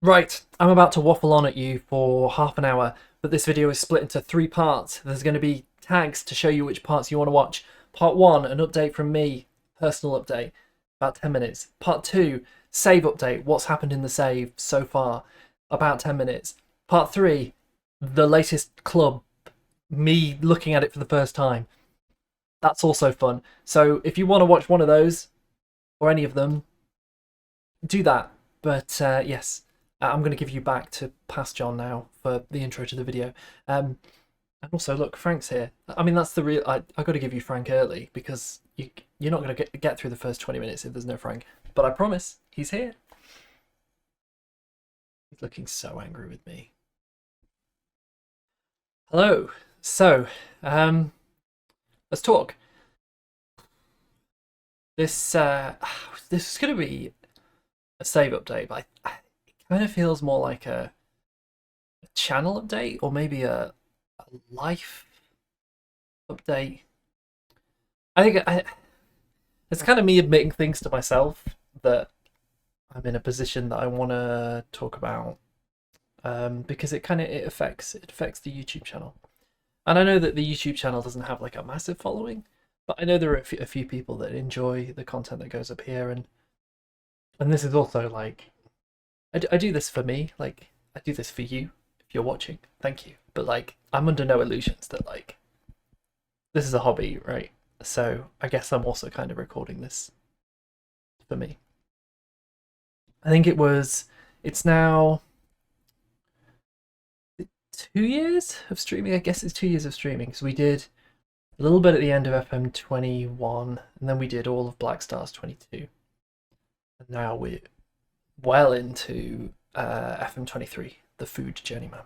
Right, I'm about to waffle on at you for half an hour, but this video is split into three parts. There's going to be tags to show you which parts you want to watch. Part 1, an update from me, personal update, about 10 minutes. Part 2, save update, what's happened in the save so far, about 10 minutes. Part 3, the latest club, me looking at it for the first time. That's also fun. So if you want to watch one of those, or any of them, do that. But yes, I'm going to give you back to past John now for the intro to the video. And also, look, Frank's here. I mean, that's the real. I got to give you Frank early because you're not going to get through the first 20 minutes if there's no Frank. But I promise, he's here. He's looking so angry with me. Hello. So, let's talk. This this is going to be a save update, but it kind of feels more like a channel update or maybe a life update. I think it's kind of me admitting things to myself that I'm in a position that I want to talk about because it affects the YouTube channel, and I know that the YouTube channel doesn't have like a massive following, but I know there are a few people that enjoy the content that goes up here, and this is also like I do this for me, like I do this for you if you're watching. Thank you, but like I'm under no illusions that like this is a hobby, right? So I guess I'm also kind of recording this for me. I think it's now 2 years of streaming. I guess it's 2 years of streaming because we did a little bit at the end of FM 21, and then we did all of Black Stars 22, and now we're well into FM 23, the Food Journeyman.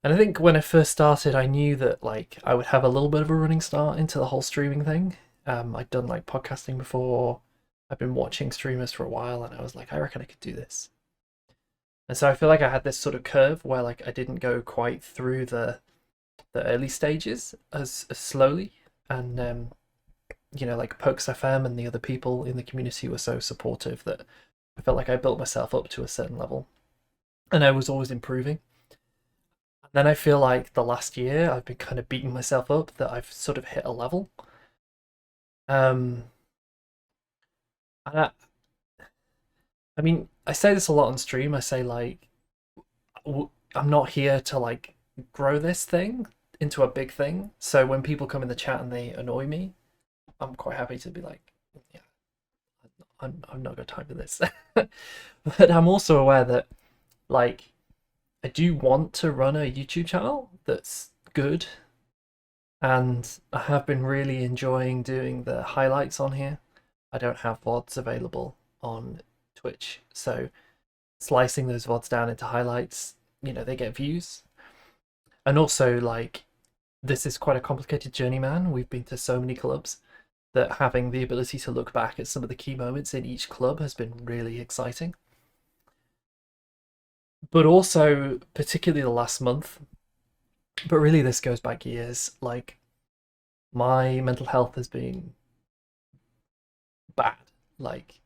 And I think when I first started, I knew that like I would have a little bit of a running start into the whole streaming thing. I'd done like podcasting before. I've been watching streamers for a while, and I was like, I reckon I could do this. And so I feel like I had this sort of curve where like I didn't go quite through the early stages as slowly, and like Pokes FM and the other people in the community were so supportive that I felt like I built myself up to a certain level, and I was always improving. Then I feel like the last year I've been kind of beating myself up that I've sort of hit a level. Um, and I mean, I say this a lot on stream. I say like, I'm not here to like grow this thing into a big thing. So when people come in the chat and they annoy me, I'm quite happy to be like, yeah, I'm not got time for this. But I'm also aware that like I do want to run a YouTube channel that's good, and I have been really enjoying doing the highlights on here. I don't have VODs available on Twitch, so slicing those VODs down into highlights, they get views. And also, like, this is quite a complicated journey, man. We've been to so many clubs that having the ability to look back at some of the key moments in each club has been really exciting. But also, particularly the last month, but really this goes back years, like, my mental health has been bad. Like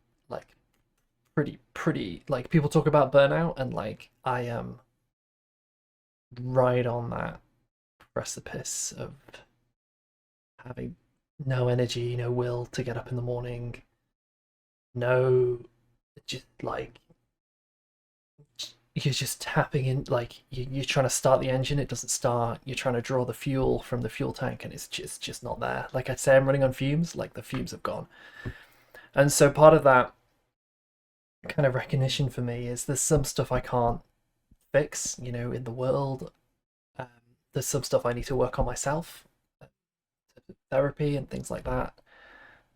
pretty, like, people talk about burnout, and like I am right on that precipice of having no energy, no will to get up in the morning, no, just like you're just tapping in, like you're trying to start the engine, it doesn't start. You're trying to draw the fuel from the fuel tank, and it's just not there. Like I'd say I'm running on fumes, like the fumes have gone. And so part of that kind of recognition for me is there's some stuff I can't fix, in the world. Um, there's some stuff I need to work on myself, therapy and things like that.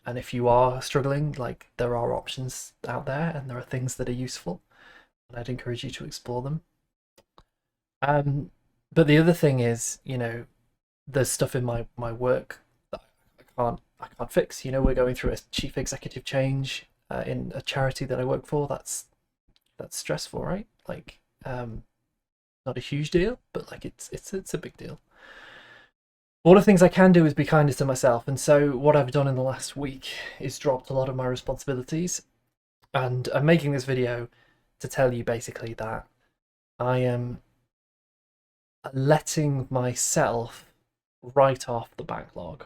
And if you are struggling, like there are options out there, and there are things that are useful, and I'd encourage you to explore them. But the other thing is, there's stuff in my work that I can't fix. We're going through a chief executive change in a charity that I work for. That's stressful, right? Like, not a huge deal, but like it's a big deal. One of the things I can do is be kinder to myself, and so what I've done in the last week is dropped a lot of my responsibilities, and I'm making this video to tell you basically that I am letting myself write off the backlog.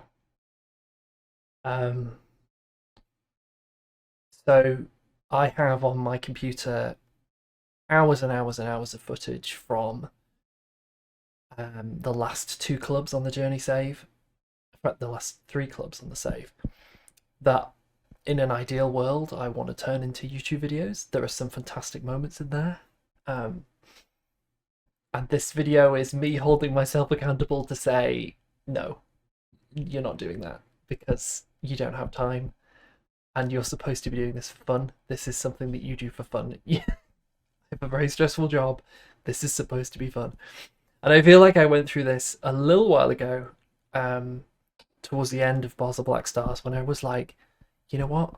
So I have on my computer hours and hours and hours of footage from the last 2 clubs on the journey save, in fact the last 3 clubs on the save, that in an ideal world I want to turn into YouTube videos. There are some fantastic moments in there. And this video is me holding myself accountable to say, no, you're not doing that because you don't have time and you're supposed to be doing this for fun. This is something that you do for fun. You have a very stressful job. This is supposed to be fun. And I feel like I went through this a little while ago, towards the end of Basel Black Stars, when I was like, you know what?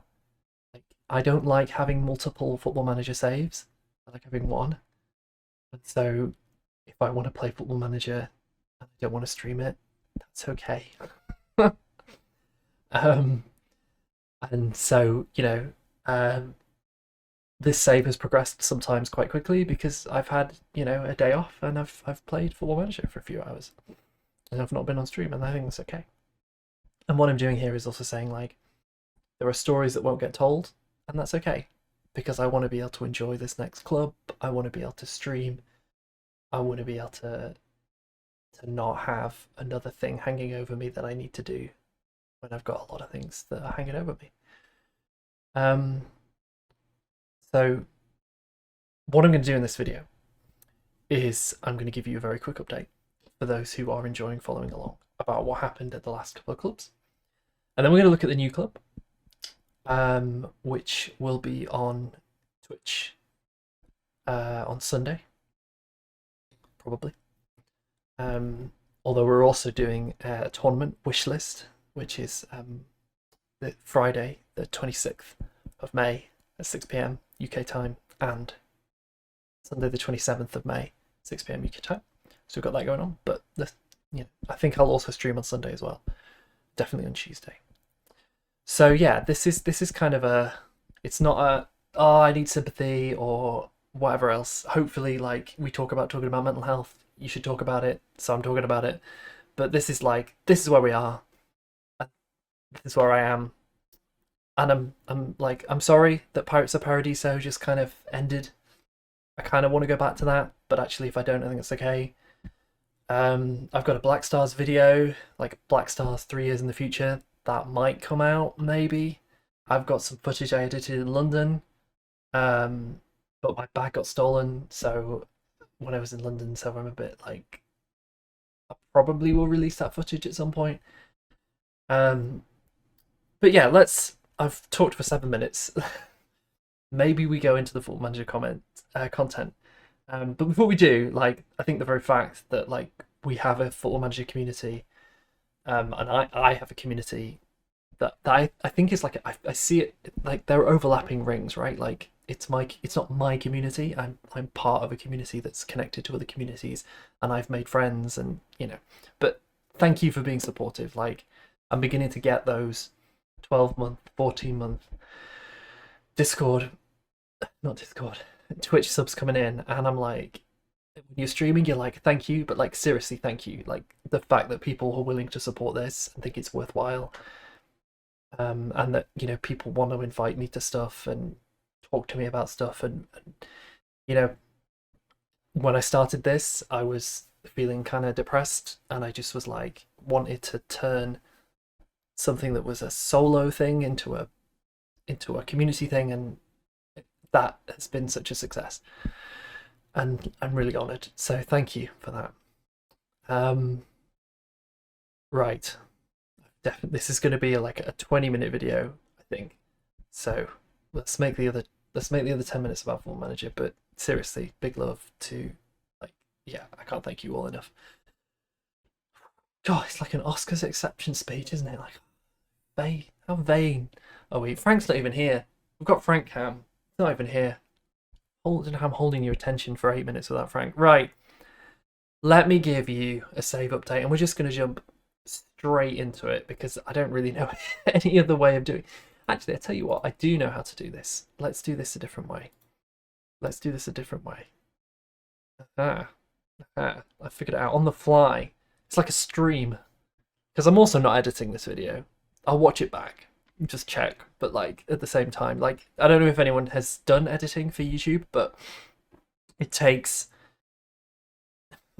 Like, I don't like having multiple Football Manager saves. I like having one. And so if I want to play Football Manager and I don't want to stream it, that's okay. And so, you know, this save has progressed sometimes quite quickly because I've had, you know, a day off and I've played Football Manager for a few hours and I've not been on stream, and I think that's okay. And what I'm doing here is also saying, like, there are stories that won't get told, and that's okay because I want to be able to enjoy this next club. I want to be able to stream. I want to be able to not have another thing hanging over me that I need to do when I've got a lot of things that are hanging over me. So what I'm going to do in this video is I'm going to give you a very quick update for those who are enjoying following along about what happened at the last couple of clubs. And then we're going to look at the new club, which will be on Twitch on Sunday, probably. Although we're also doing a tournament, Wishlist, which is the Friday, the 26th of May at 6 p.m. UK time, and Sunday, the 27th of May, 6 p.m. UK time. So we've got that going on. But I think I'll also stream on Sunday as well. Definitely on Tuesday. So yeah, this is kind of a. It's not a I need sympathy or whatever else. Hopefully, like, we talking about mental health. You should talk about it, so I'm talking about it. But this is where we are. This is where I am, and I'm sorry that Pirates of Paradiso just kind of ended. I kind of want to go back to that, but actually, if I don't, I think it's okay. I've got a Black Stars video, like Black Stars 3 years in the future, that might come out maybe. I've got some footage I edited in London, but my bag got stolen, so when I was in London, so I'm a bit like, I probably will release that footage at some point. But yeah, I've talked for 7 minutes. Maybe we go into the Football Manager content. But before we do, like, I think the very fact that, like, we have a Football Manager community, and I have a community that I think is like, I see it like they're overlapping rings, right? Like, it's not my community. I'm part of a community that's connected to other communities, and I've made friends, and But thank you for being supportive. Like, I'm beginning to get those 12-month, 14-month Twitch subs coming in, and I'm like, when you're streaming, you're like, thank you, but like, seriously, thank you. Like, the fact that people are willing to support this and think it's worthwhile, and that people want to invite me to stuff and talk to me about stuff, and when I started this, I was feeling kind of depressed, and I just was like, wanted to turn something that was a solo thing into a community thing, and that has been such a success, and I'm really honoured. So thank you for that. Right, definitely this is going to be like a 20-minute video, I think. So let's make the other 10 minutes about Football Manager. But seriously, big love to, like, yeah, I can't thank you all enough. God, it's like an Oscars acceptance speech, isn't it? Like, how vain. Oh wait, Frank's not even here. We've got Frank Ham. He's not even here. I don't know how I'm holding your attention for 8 minutes without Frank. Right. Let me give you a save update, and we're just going to jump straight into it because I don't really know any other way of doing it. Actually, I tell you what, I do know how to do this. Let's do this a different way. Let's do this a different way. I figured it out on the fly. It's like a stream. Because I'm also not editing this video. I'll watch it back, just check. But like at the same time, like I don't know if anyone has done editing for YouTube, but it takes,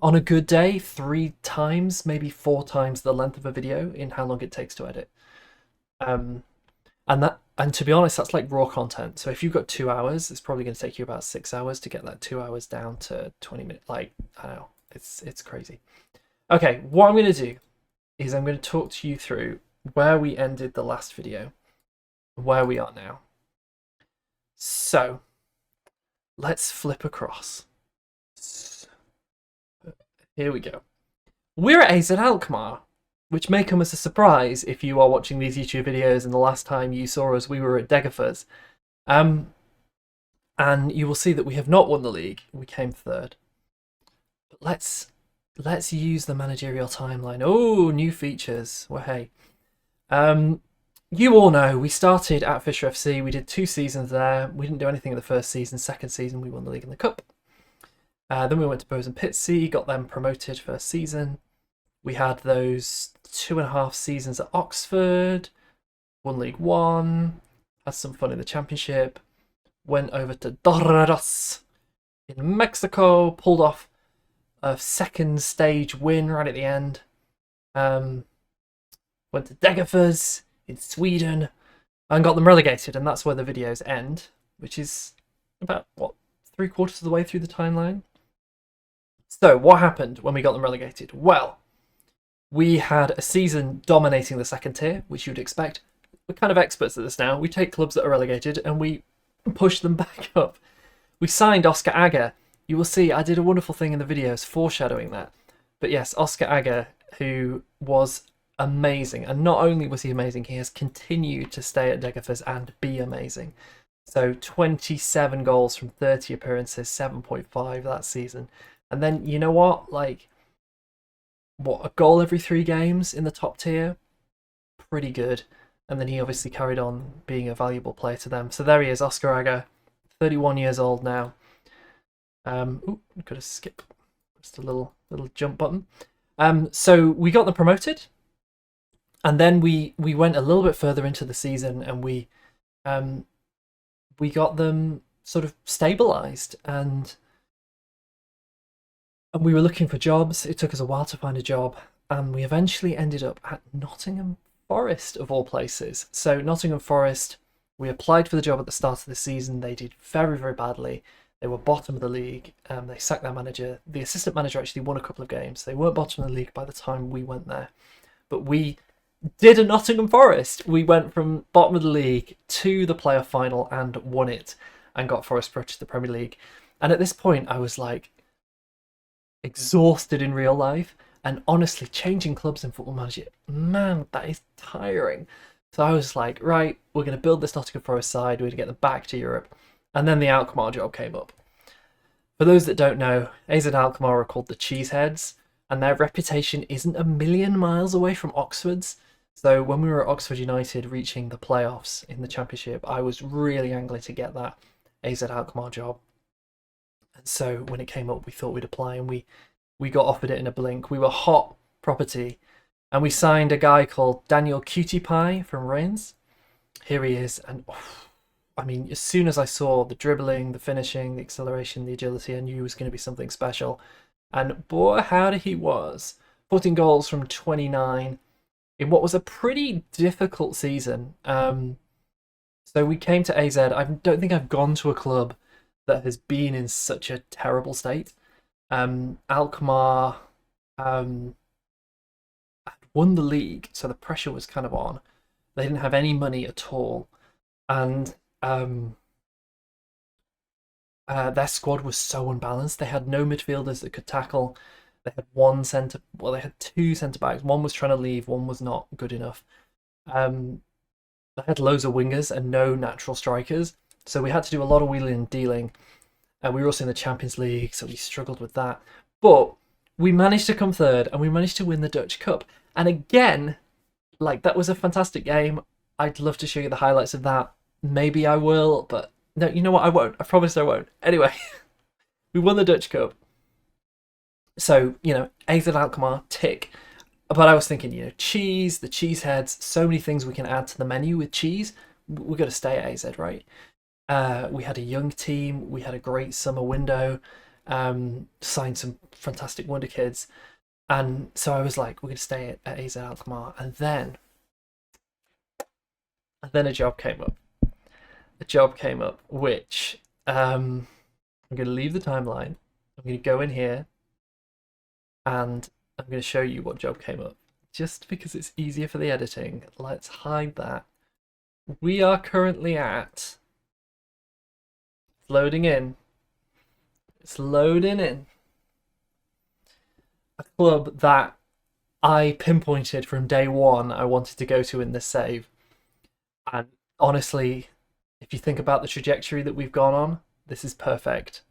on a good day, 3 times, maybe 4 times the length of a video in how long it takes to edit. And to be honest, that's like raw content. So if you've got 2 hours, it's probably going to take you about 6 hours to get that 2 hours down to 20 minutes. Like, I don't know, it's crazy. Okay, what I'm going to do is I'm going to talk to you through where we ended the last video, where we are now. So let's flip across. Here we go. We're at AZ Alkmaar, which may come as a surprise if you are watching these YouTube videos and the last time you saw us we were at Degerfors. And you will see that we have not won the league. We came third. But let's use the managerial timeline. Oh, new features. Well, hey. You all know we started at Fisher FC. We did 2 seasons there. We didn't do anything in the first season. Second season, we won the league and the cup. Then we went to Bowes and Pitsea, got them promoted first season. We had those 2.5 seasons at Oxford, won League One, had some fun in the Championship, went over to Dorados in Mexico, pulled off a second stage win right at the end. Went to Degerfors in Sweden and got them relegated, and that's where the videos end, which is about, what, 3/4 of the way through the timeline? So what happened when we got them relegated? Well, we had a season dominating the second tier, which you'd expect. We're kind of experts at this now. We take clubs that are relegated and we push them back up. We signed Oscar Agger. You will see I did a wonderful thing in the videos foreshadowing that. But yes, Oscar Agger, who was amazing. And not only was he amazing, he has continued to stay at Degerfors and be amazing. So 27 goals from 30 appearances, 7.5 that season. And then, you know what? Like, what, a goal every 3 games in the top tier? Pretty good. And then he obviously carried on being a valuable player to them. So there he is, Oscar Agger, 31 years old now. Ooh, got to skip just a little jump button. So we got them promoted. And then we went a little bit further into the season and we got them sort of stabilised and we were looking for jobs. It took us a while to find a job and we eventually ended up at Nottingham Forest, of all places. So Nottingham Forest, we applied for the job at the start of the season. They did very, very badly. They were bottom of the league. They sacked their manager. The assistant manager actually won a couple of games. They weren't bottom of the league by the time we went there. But we did a Nottingham Forest. We went from bottom of the league to the playoff final and won it and got Forest promoted to the Premier League. And at this point, I was like exhausted in real life. And honestly, changing clubs in Football Manager, man, that is tiring. So I was like, right, we're going to build this Nottingham Forest side. We're going to get them back to Europe. And then the Alkmaar job came up. For those that don't know, AZ Alkmaar are called the Cheeseheads. And their reputation isn't a million miles away from Oxford's. So when we were at Oxford United reaching the playoffs in the Championship, I was really angry to get that AZ Alkmaar job. And so when it came up, we thought we'd apply and we got offered it in a blink. We were hot property. And we signed a guy called Daniel Cutie Pie from Rennes. Here he is. And I mean, as soon as I saw the dribbling, the finishing, the acceleration, the agility, I knew he was going to be something special. And boy, howdy he was. 14 goals from 29 in what was a pretty difficult season. So we came to AZ. I don't think I've gone to a club that has been in such a terrible state. Alkmaar had won the league, so the pressure was kind of on. They didn't have any money at all. And their squad was so unbalanced. They had no midfielders that could tackle. They had 2 centre backs. One was trying to leave, one was not good enough. They had loads of wingers and no natural strikers. So we had to do a lot of wheeling and dealing. And we were also in the Champions League, so we struggled with that. But we managed to come third and we managed to win the Dutch Cup. And again, like, that was a fantastic game. I'd love to show you the highlights of that. Maybe I will, but No, you know what? I won't. I promise I won't. Anyway, we won the Dutch Cup. So, AZ Alkmaar, tick. But I was thinking, cheese, the cheese heads, so many things we can add to the menu with cheese. We've got to stay at AZ, right? We had a young team. We had a great summer window. Signed some fantastic wonder kids. And so I was like, we're going to stay at AZ Alkmaar. And then a job came up. A job came up, which I'm going to leave the timeline. I'm going to go in here and I'm going to show you what job came up. Just because it's easier for the editing, let's hide that. We are currently at... It's loading in. It's loading in. A club that I pinpointed from day one I wanted to go to in this save. And honestly, if you think about the trajectory that we've gone on, this is perfect.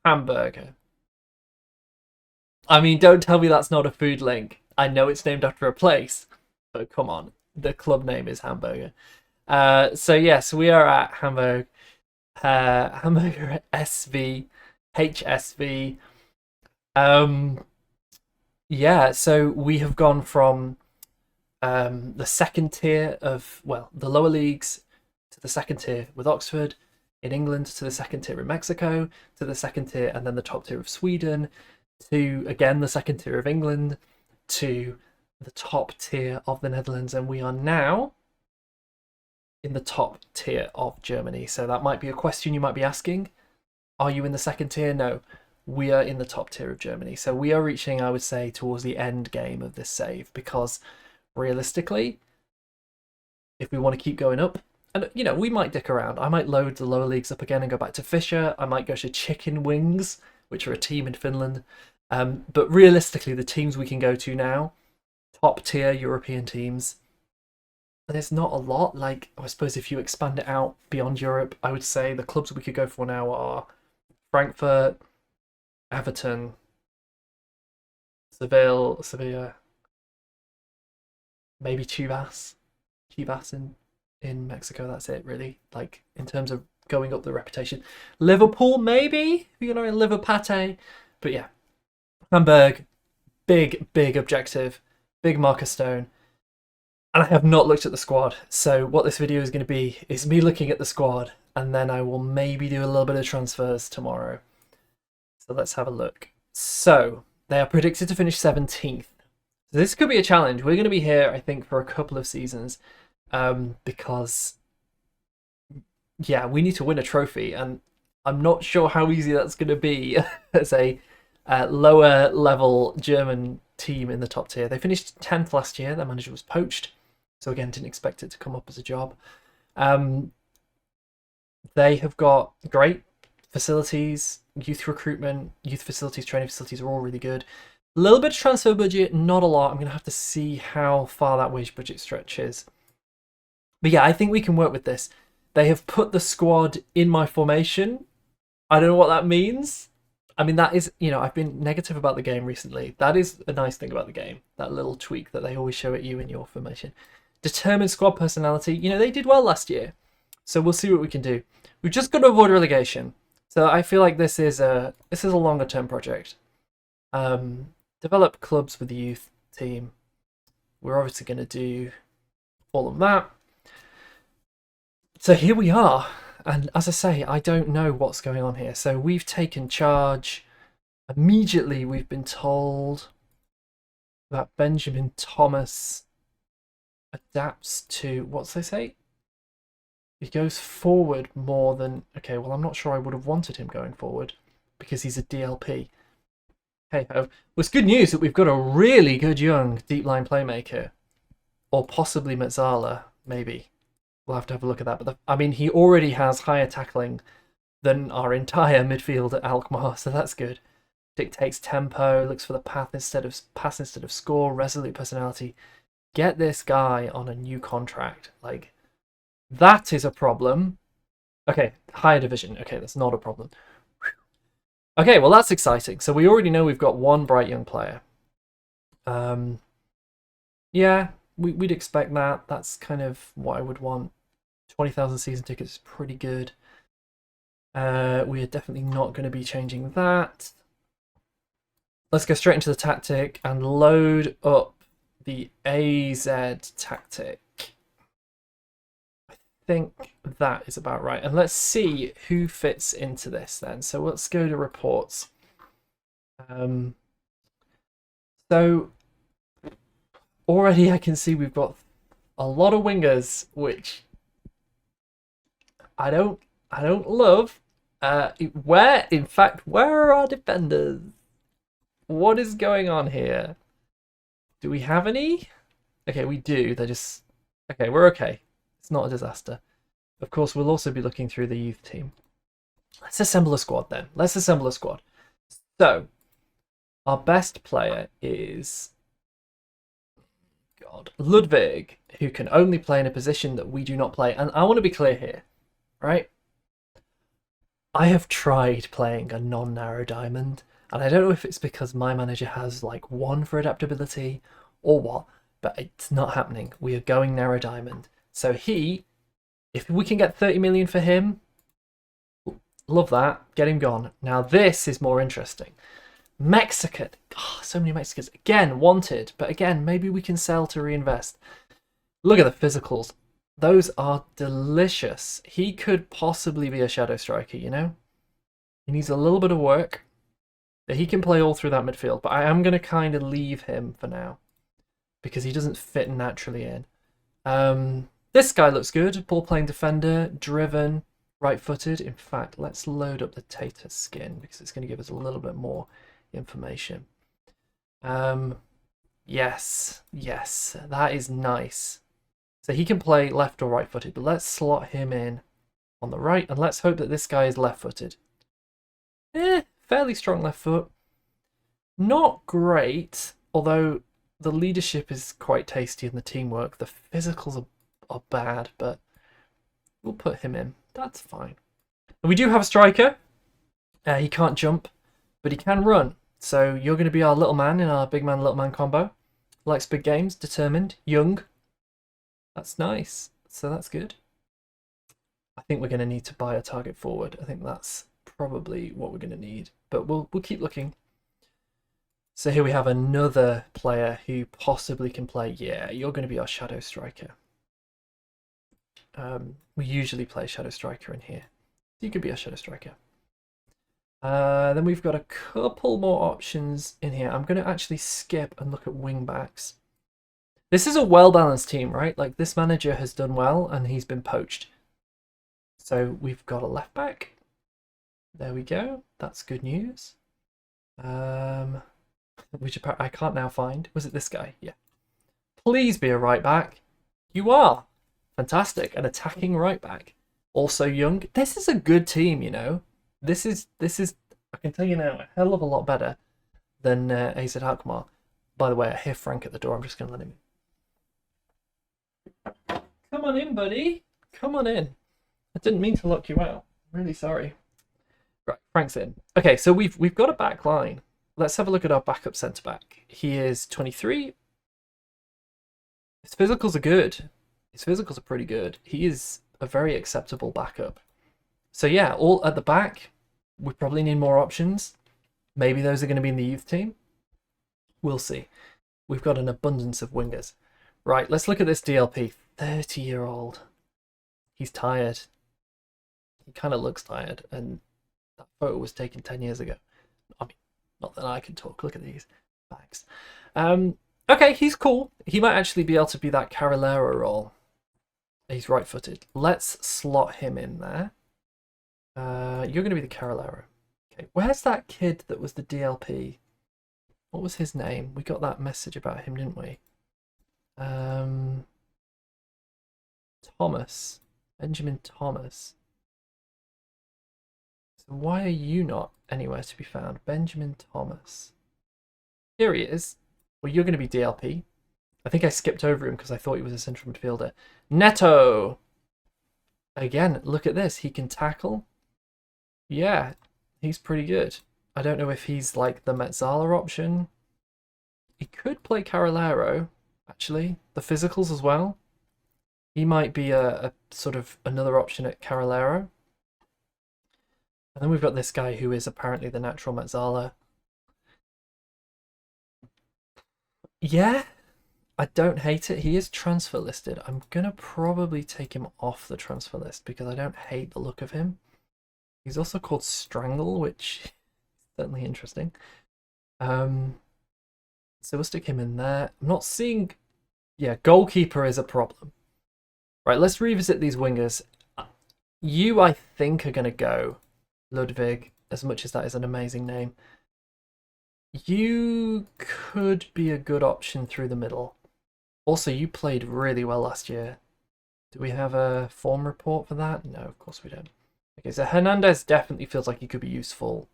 Hamburger. I mean, don't tell me that's not a food link. I know it's named after a place, but come on. The club name is Hamburger. So yes, we are at Hamburg. Hamburger SV, HSV. Yeah, so we have gone from the second tier of, the lower leagues to the second tier with Oxford in England, to the second tier in Mexico, to the second tier and then the top tier of Sweden, to, again, the second tier of England, to the top tier of the Netherlands, and we are now in the top tier of Germany. So that might be a question you might be asking. Are you in the second tier? No, we are in the top tier of Germany. So we are reaching, I would say, towards the end game of this save, because realistically, if we want to keep going up, and we might dick around. I might load the lower leagues up again and go back to Fisher. I might go to Chicken Wings, which are a team in Finland. But realistically, the teams we can go to now, top tier European teams, there's not a lot. Like, I suppose if you expand it out beyond Europe, I would say the clubs we could go for now are Frankfurt, Everton, Sevilla, maybe Chivas in Mexico. That's it, really. Like, in terms of going up the reputation, Liverpool maybe, in liver pate. But yeah, Hamburg, big objective, big marker stone. And I have not looked at the squad. So what this video is going to be is me looking at the squad, and then I will maybe do a little bit of transfers tomorrow. So let's have a look. So they are predicted to finish 17th. So this could be a challenge. We're going to be here, I think, for a couple of seasons, because, yeah, we need to win a trophy, and I'm not sure how easy that's going to be as a lower level German team in the top tier. They finished 10th last year. Their manager was poached, so again, didn't expect it to come up as a job. They have got great facilities, youth recruitment, youth facilities, training facilities are all really good. A little bit of transfer budget, not a lot. I'm going to have to see how far that wage budget stretches. But yeah, I think we can work with this. They have put the squad in my formation. I don't know what that means. I mean, that is, I've been negative about the game recently. That is a nice thing about the game, that little tweak that they always show at you in your formation. Determined squad personality. They did well last year, so we'll see what we can do. We've just got to avoid relegation. So I feel like this is a longer term project. Develop clubs with the youth team. We're obviously going to do all of that. So here we are. And as I say, I don't know what's going on here. So we've taken charge. Immediately we've been told that Benjamin Thomas adapts to, what's they say? He goes forward more than... Okay, well, I'm not sure I would have wanted him going forward because he's a DLP. Hey, well, it's good news that we've got a really good young deep line playmaker. Or possibly Metzala, maybe. We'll have to have a look at that. But he already has higher tackling than our entire midfield at Alkmaar, so that's good. Dictates tempo, looks for the pass instead of score, resolute personality. Get this guy on a new contract. Like, that is a problem. Okay, higher division. Okay, that's not a problem. Okay, well, that's exciting. So we already know we've got one bright young player. Yeah, we'd expect that. That's kind of what I would want 20,000 season tickets is pretty good. We are definitely not going to be changing that. Let's go straight into the tactic and load up the AZ tactic. I think that is about right. And let's see who fits into this then. So let's go to reports. So already I can see we've got a lot of wingers, which I don't love. Where are our defenders? What is going on here? Do we have any? Okay, we do. They're just... Okay, we're okay. It's not a disaster. Of course, we'll also be looking through the youth team. Let's assemble a squad then. Let's assemble a squad. So, our best player is... God. Ludwig, who can only play in a position that we do not play. And I want to be clear here, right? I have tried playing a non-narrow diamond, and I don't know if it's because my manager has like 1 for adaptability or what, but it's not happening. We are going narrow diamond. So if we can get 30 million for him, love that. Get him gone. Now this is more interesting. Mexican. Oh, so many Mexicans. Again, wanted, but again, maybe we can sell to reinvest. Look at the physicals. Those are delicious. He could possibly be a shadow striker, you know? He needs a little bit of work. He can play all through that midfield, but I am going to kind of leave him for now because he doesn't fit naturally in. This guy looks good. Ball-playing defender, driven, right-footed. In fact, let's load up the Tater skin because it's going to give us a little bit more information. Yes, that is nice. So he can play left or right-footed, but let's slot him in on the right, and let's hope that this guy is left-footed. Fairly strong left foot. Not great, although the leadership is quite tasty in the teamwork. The physicals are bad, but we'll put him in. That's fine. And we do have a striker. He can't jump, but he can run. So you're going to be our little man in our big man, little man combo. Likes big games, determined, young. That's nice. So that's good. I think we're going to need to buy a target forward. I think that's probably what we're going to need, but we'll keep looking. So here we have another player who possibly can play. Yeah, you're going to be our shadow striker. We usually play shadow striker in here. You could be our shadow striker. Then we've got a couple more options in here. I'm going to actually skip and look at wing backs. This is a well-balanced team, right? Like, this manager has done well and he's been poached. So we've got a left back. There we go. That's good news. Which I can't now find. Was it this guy? Yeah. Please be a right back. You are. Fantastic. An attacking right back. Also young. This is a good team, you know. This is I can tell you now, a hell of a lot better than AZ Alkmaar. By the way, I hear Frank at the door. I'm just going to let him in. Come on in, buddy. Come on in. I didn't mean to lock you out. I'm really sorry. Right, Frank's in. Okay, so we've got a back line. Let's have a look at our backup centre back. He is 23. His physicals are good. His physicals are pretty good. He is a very acceptable backup. So yeah, all at the back. We probably need more options. Maybe those are going to be in the youth team. We'll see. We've got an abundance of wingers. Right, let's look at this DLP. 30-year-old. He's tired. He kind of looks tired, and that photo was taken 10 years ago. I mean, not that I can talk. Look at these bags. Okay, he's cool. He might actually be able to be that Carolero role. He's right-footed. Let's slot him in there. You're going to be the Carolero. Okay, where's that kid that was the DLP? What was his name? We got that message about him, didn't we? Thomas. Benjamin Thomas. So why are you not anywhere to be found? Benjamin Thomas. Here he is. Well, you're going to be DLP. I think I skipped over him because I thought he was a central midfielder. Neto! Again, look at this. He can tackle. Yeah, he's pretty good. I don't know if he's like the Metzala option. He could play Carolero, actually. The physicals as well. He might be a sort of another option at Carolero. And then we've got this guy who is apparently the natural Metzala. Yeah, I don't hate it. He is transfer listed. I'm going to probably take him off the transfer list because I don't hate the look of him. He's also called Strangle, which is certainly interesting. So we'll stick him in there. I'm not seeing... Yeah, goalkeeper is a problem. Right, let's revisit these wingers. You, I think, are going to go Ludwig, as much as that is an amazing name. You could be a good option through the middle. Also, you played really well last year. Do we have a form report for that? No, of course we don't. Okay, so Hernandez definitely feels like he could be useful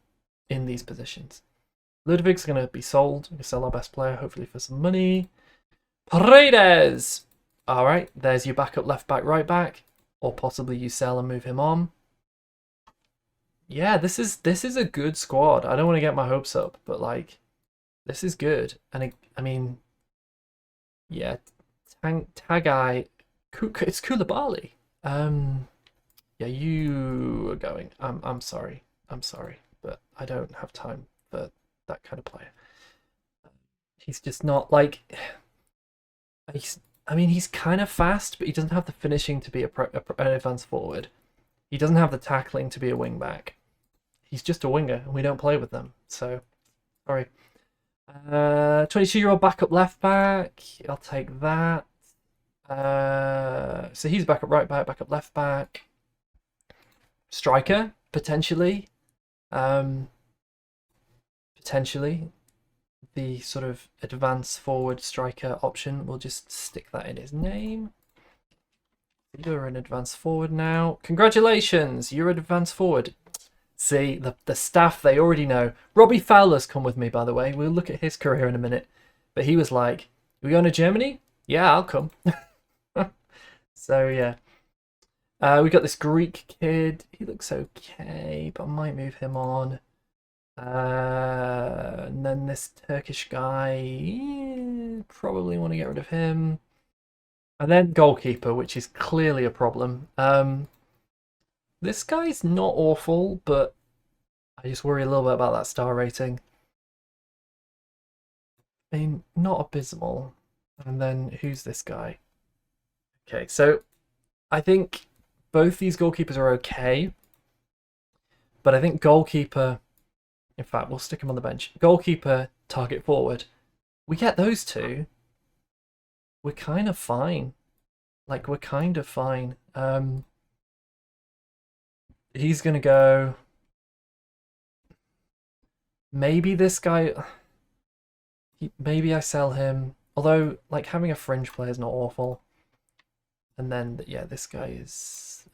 in these positions. Ludwig's going to be sold. We can sell our best player, hopefully for some money. Paredes! Alright, there's your backup left back, right back. Or possibly you sell and move him on. Yeah, this is a good squad. I don't want to get my hopes up, but like, this is good. And I mean, yeah, Tagai, it's Koulibaly. Yeah, you are going. I'm sorry, but I don't have time for that kind of player. He's just not like. He's kind of fast, but he doesn't have the finishing to be an advanced forward. He doesn't have the tackling to be a wing back. He's just a winger, and we don't play with them. So, sorry. 22-year-old backup left back. I'll take that. So he's backup right back, backup left back. Striker, potentially. Potentially. The sort of advanced forward striker option. We'll just stick that in his name. You're an advanced forward now. Congratulations, you're an advanced forward. See, the staff, they already know. Robbie Fowler's come with me, by the way. We'll look at his career in a minute. But he was like, are we going to Germany? Yeah, I'll come. So, yeah. We got this Greek kid. He looks okay, but I might move him on. And then this Turkish guy, probably want to get rid of him. And then goalkeeper, which is clearly a problem. This guy's not awful, but I just worry a little bit about that star rating. I mean, not abysmal. And then who's this guy? Okay, so I think both these goalkeepers are okay. But I think goalkeeper... In fact, we'll stick him on the bench. Goalkeeper, target forward. We get those two. We're kind of fine. Like, we're kind of fine. He's going to go... Maybe this guy... Maybe I sell him. Although, like, having a fringe player is not awful. And then, yeah, this guy is...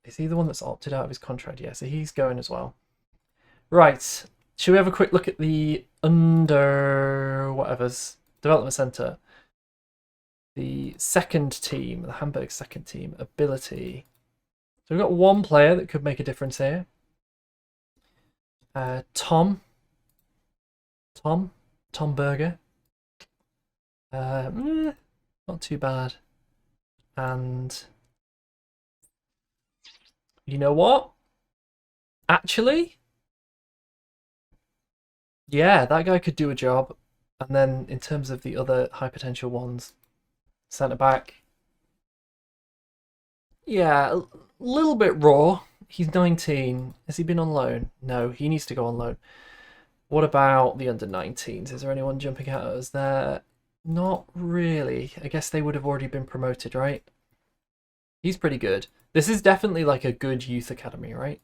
Is he the one that's opted out of his contract? Yeah, so he's going as well. Right, should we have a quick look at the whatever's development center? The second team, the Hamburg second team, ability. So we've got one player that could make a difference here. Tom Berger. Not too bad. And you know what? Actually, yeah, that guy could do a job. And then in terms of the other high potential ones, centre back. Yeah, a little bit raw. He's 19. Has he been on loan? No, he needs to go on loan. What about the under-19s? Is there anyone jumping out at us there? Not really. I guess they would have already been promoted, right? He's pretty good. This is definitely like a good youth academy, right?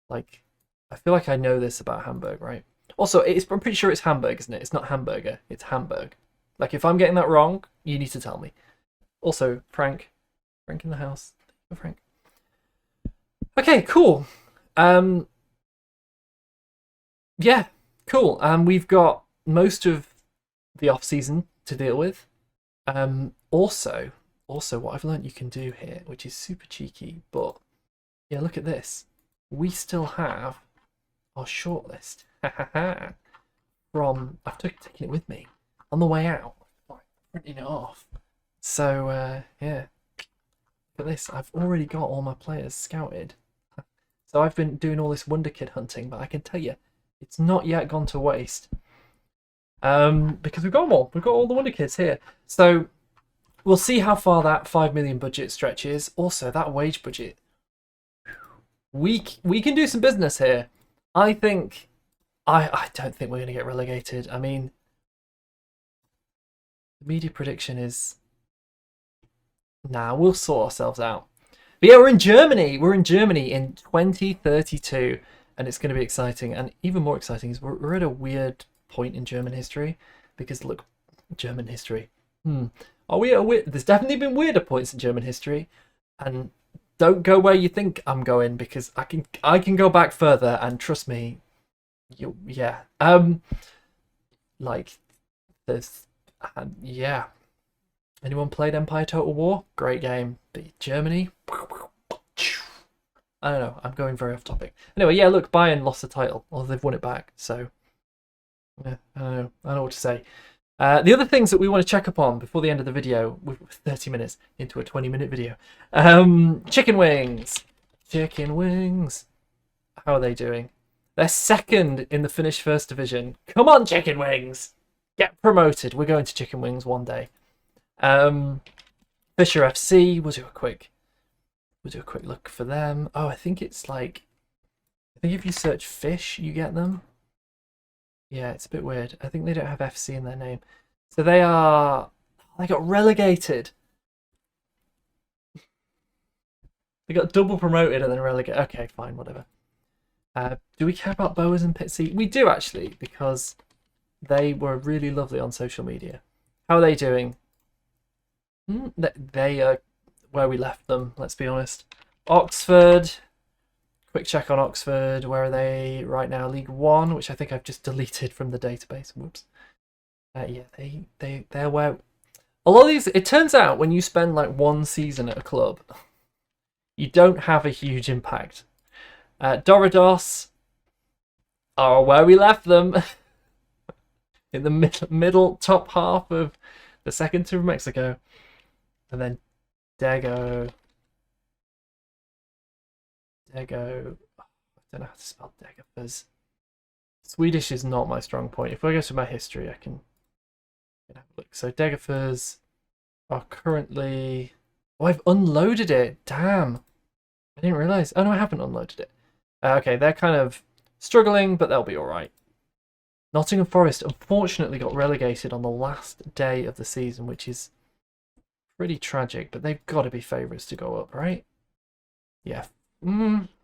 Like, I feel like I know this about Hamburg, right? Also, I'm pretty sure it's Hamburg, isn't it? It's not hamburger, it's Hamburg. Like, if I'm getting that wrong, you need to tell me. Also, Frank in the house. Frank. Okay, cool. Yeah, cool. We've got most of the off-season to deal with. Also, what I've learned you can do here, which is super cheeky, but yeah, look at this. We still have our shortlist. From I've taken it with me on the way out, printing it off. So yeah, at this. I've already got all my players scouted. So I've been doing all this Wonder Kid hunting, but I can tell you, it's not yet gone to waste. Because we've got them all. We've got all the Wonder Kids here. So we'll see how far that 5 million budget stretches. Also, that wage budget. We can do some business here. I think... I don't think we're going to get relegated. I mean, the media prediction is... Nah, we'll sort ourselves out. But yeah, we're in Germany. We're in Germany in 2032, and it's going to be exciting. And even more exciting is we're at a weird point in German history, because look, German history. Are we at a weird? There's definitely been weirder points in German history, and don't go where you think I'm going, because I can go back further, and trust me, yeah. Like there's yeah. Anyone played Empire Total War? Great game. But Germany? I don't know. I'm going very off topic. Anyway, yeah, look, Bayern lost the title. Or they've won it back. So, yeah, I don't know. I don't know what to say. The other things that we want to check up on before the end of the video, we're 30 minutes into a 20-minute video. Chicken wings. Chicken wings. How are they doing? They're second in the Finnish First Division. Come on, Chicken Wings. Get promoted. We're going to Chicken Wings one day. Fisher FC, we'll do a quick look for them. Oh, I think it's like, I think if you search fish, you get them. Yeah, it's a bit weird. I think they don't have FC in their name. So they got relegated. They got double promoted and then relegated. Okay, fine, whatever. Do we care about Boas and Pitsy? We do actually, because they were really lovely on social media. How are they doing? They are where we left them, let's be honest. Oxford, quick check on Oxford. Where are they right now? League One, which I think I've just deleted from the database. Whoops. Yeah, they're where... A lot of these, it turns out when you spend like one season at a club, you don't have a huge impact. Doridos are where we left them. In the middle top half of the second tour of Mexico. And then Dego. I don't know how to spell Degafers. Swedish is not my strong point. If I go to my history, I can have a look. So Degafers are currently... Oh, I've unloaded it. Damn. I didn't realise. Oh, no, I haven't unloaded it. Okay, they're kind of struggling, but they'll be all right. Nottingham Forest unfortunately got relegated on the last day of the season, which is pretty tragic, but they've got to be favourites to go up, right? Yeah.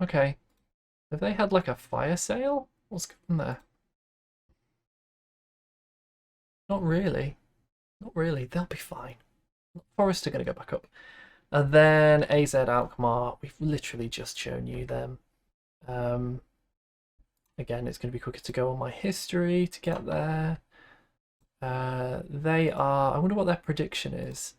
Okay. Have they had like a fire sale? What's going on there? Not really. Not really. They'll be fine. Forest are going to go back up. And then AZ Alkmaar. We've literally just shown you them. Again, it's going to be quicker to go on my history to get there. They are... I wonder what their prediction is.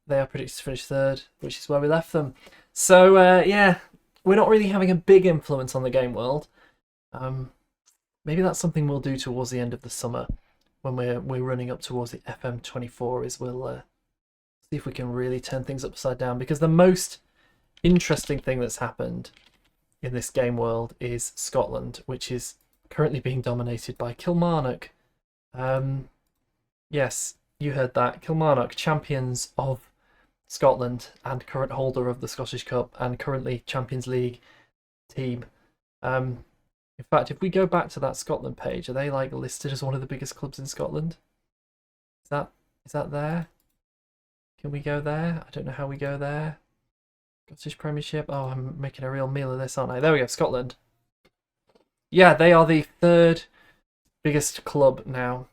They are predicted to finish third, which is where we left them. So, yeah, we're not really having a big influence on the game world. Maybe that's something we'll do towards the end of the summer when we're running up towards the FM24, is we'll see if we can really turn things upside down. Because the most interesting thing that's happened in this game world is Scotland, which is currently being dominated by Kilmarnock. Yes, you heard that. Kilmarnock, champions of Scotland and current holder of the Scottish Cup and currently Champions League team. In fact, if we go back to that Scotland page, are they like listed as one of the biggest clubs in Scotland? Is that there? Can we go there? I don't know how we go there. Scottish Premiership. Oh, I'm making a real meal of this, aren't I? There we go, Scotland. Yeah, they are the third biggest club now.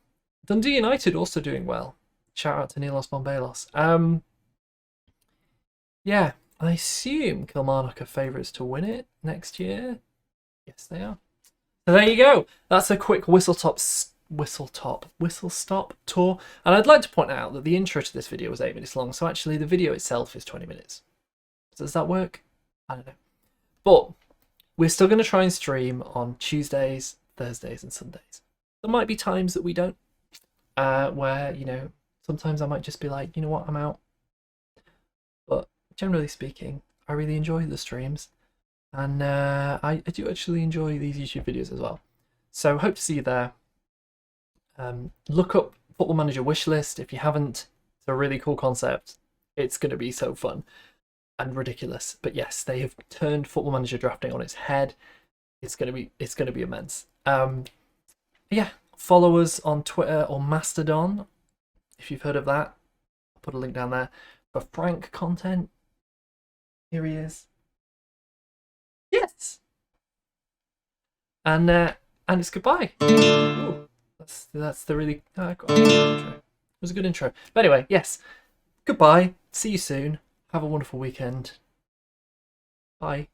Dundee United also doing well. Shout out to Nilos Bombelos. Yeah, I assume Kilmarnock are favourites to win it next year. Yes, they are. So there you go. That's a quick whistle stop tour. And I'd like to point out that the intro to this video was 8 minutes long, so actually the video itself is 20 minutes. So does that work? I don't know. But we're still going to try and stream on Tuesdays, Thursdays and Sundays. There might be times that we don't, where, you know, sometimes I might just be like, you know what, I'm out. But generally speaking, I really enjoy the streams, and I do actually enjoy these YouTube videos as well. So hope to see you there. Look up Football Manager Wishlist if you haven't. It's a really cool concept. It's going to be so fun and ridiculous. But yes, they have turned Football Manager drafting on its head. It's going to be immense. Yeah, follow us on Twitter or Mastodon if you've heard of that. I'll put a link down there for Frank content. Here he is. Yes. And it's goodbye. Ooh, that's the really intro. It was a good intro. But anyway, yes. Goodbye. See you soon. Have a wonderful weekend. Bye.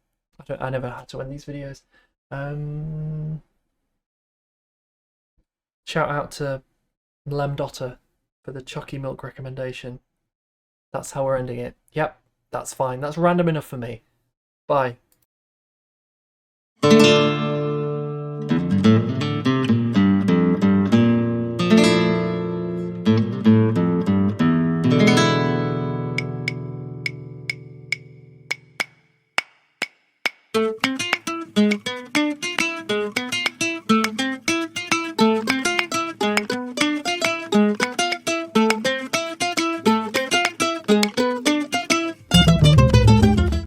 I never had to end these videos. Shout out to Lem Dotter for the Chucky Milk recommendation. That's how we're ending it. Yep, that's fine. That's random enough for me. Bye.